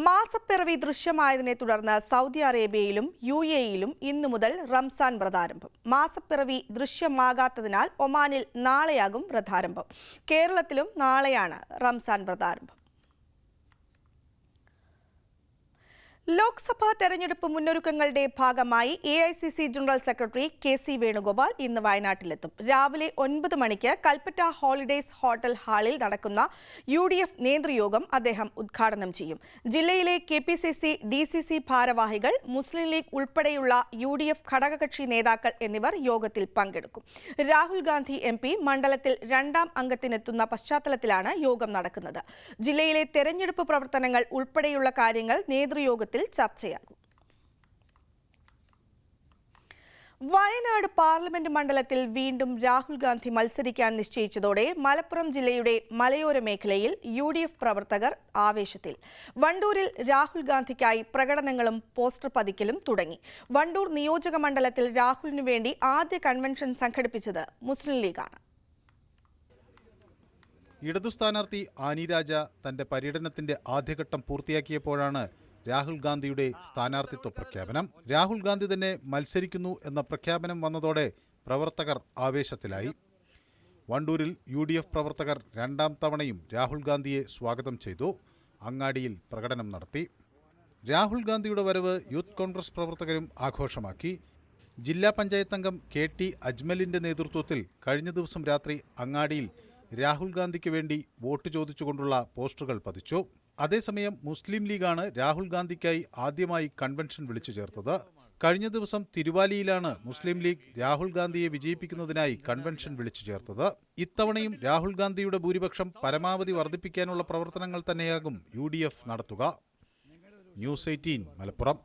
മാസപ്പിറവി ദൃശ്യമായതിനെ തുടർന്ന് സൗദി അറേബ്യയിലും UAE-യിലും ഇന്നു മുതൽ റംസാൻ വ്രതാരംഭം. മാസപ്പിറവി ദൃശ്യമാകാത്തതിനാൽ ഒമാനിൽ നാളെയാകും വ്രതാരംഭം. കേരളത്തിലും നാളെയാണ് റംസാൻ വ്രതാരംഭം. ലോക്സഭാ തെരഞ്ഞെടുപ്പ് മുന്നൊരുക്കങ്ങളുടെ ഭാഗമായി AICC general secretary KC Venugopal ഇന്ന് വയനാട്ടിലെത്തും. രാവിലെ 9 മണിക്ക് കൽപ്പറ്റ ഹോളിഡേയ്സ് ഹോട്ടൽ ഹാളിൽ നടക്കുന്ന UDF നേതൃയോഗം അദ്ദേഹം ഉദ്ഘാടനം ചെയ്യും. ജില്ലയിലെ KPCC, DCC ഭാരവാഹികൾ, മുസ്ലിം ലീഗ് ഉൾപ്പെടെയുള്ള UDF ഘടകകക്ഷി നേതാക്കൾ എന്നിവർ യോഗത്തിൽ പങ്കെടുക്കും. രാഹുൽ ഗാന്ധി MP മണ്ഡലത്തിൽ 2ാം അംഗത്തിനെത്തുന്ന പശ്ചാത്തലത്തിലാണ് യോഗം നടക്കുന്നത്. ജില്ലയിലെ തെരഞ്ഞെടുപ്പ് പ്രവർത്തനങ്ങൾ ഉൾപ്പെടെയുള്ള കാര്യങ്ങൾ നേതൃയോഗത്തിൽ ചർച്ചയാകും. വയനാട് പാർലമെന്റ് മണ്ഡലത്തിൽ വീണ്ടും രാഹുൽ ഗാന്ധി മത്സരിക്കാൻ നിശ്ചയിച്ചതോടെ മലപ്പുറം ജില്ലയുടെ മലയോര മേഖലയിൽ UDF പ്രവർത്തകർ ആവേശത്തിൽ. വണ്ടൂരിൽ രാഹുൽ ഗാന്ധിക്കായി പ്രകടനങ്ങളും പോസ്റ്റർ പതിക്കലും തുടങ്ങി. വണ്ടൂർ നിയോജക മണ്ഡലത്തിൽ രാഹുലിനു വേണ്ടി ആദ്യ കൺവെൻഷൻ സംഘടിപ്പിച്ചത് മുസ്ലിം ലീഗാണ്. ഇടതു സ്ഥാനാർത്ഥി ആനി രാജ തന്റെ പര്യടനത്തിന്റെ ആദ്യഘട്ടം പൂർത്തിയാക്കിയപ്പോഴാണ് രാഹുൽ ഗാന്ധിയുടെ സ്ഥാനാർത്ഥിത്വ പ്രഖ്യാപനം. രാഹുൽ ഗാന്ധി തന്നെ മത്സരിക്കുന്നു എന്ന പ്രഖ്യാപനം വന്നതോടെ പ്രവർത്തകർ ആവേശത്തിലായി. വണ്ടൂരിൽ UDF പ്രവർത്തകർ 2ാം തവണയും രാഹുൽ ഗാന്ധിയെ സ്വാഗതം ചെയ്തു. അങ്ങാടിയിൽ പ്രകടനം നടത്തി. രാഹുൽ ഗാന്ധിയുടെ വരവ് യൂത്ത് കോൺഗ്രസ് പ്രവർത്തകരും ആഘോഷമാക്കി. ജില്ലാ പഞ്ചായത്ത് അംഗം KT അജ്മലിന്റെ നേതൃത്വത്തിൽ കഴിഞ്ഞ ദിവസം രാത്രി അങ്ങാടിയിൽ രാഹുൽ ഗാന്ധിക്ക് വേണ്ടി വോട്ട് ചോദിച്ചുകൊണ്ടുള്ള പോസ്റ്ററുകൾ പതിച്ചു. അതേസമയം മുസ്ലിം ലീഗാണ് രാഹുൽ ഗാന്ധിക്കായി ആദ്യമായി കൺവെൻഷൻ വിളിച്ചു ചേർത്തത്. കഴിഞ്ഞ ദിവസം തിരുവാലിയിലാണ് മുസ്ലിം ലീഗ് രാഹുൽ ഗാന്ധിയെ വിജയിപ്പിക്കുന്നതിനായി കൺവെൻഷൻ വിളിച്ചു ചേർത്തത്. ഇത്തവണയും രാഹുൽ ഗാന്ധിയുടെ ഭൂരിപക്ഷം പരമാവധി വർദ്ധിപ്പിക്കാനുള്ള പ്രവർത്തനങ്ങൾ തന്നെയാകും UDF നടത്തുക. ന്യൂസ് 18 മലപ്പുറം.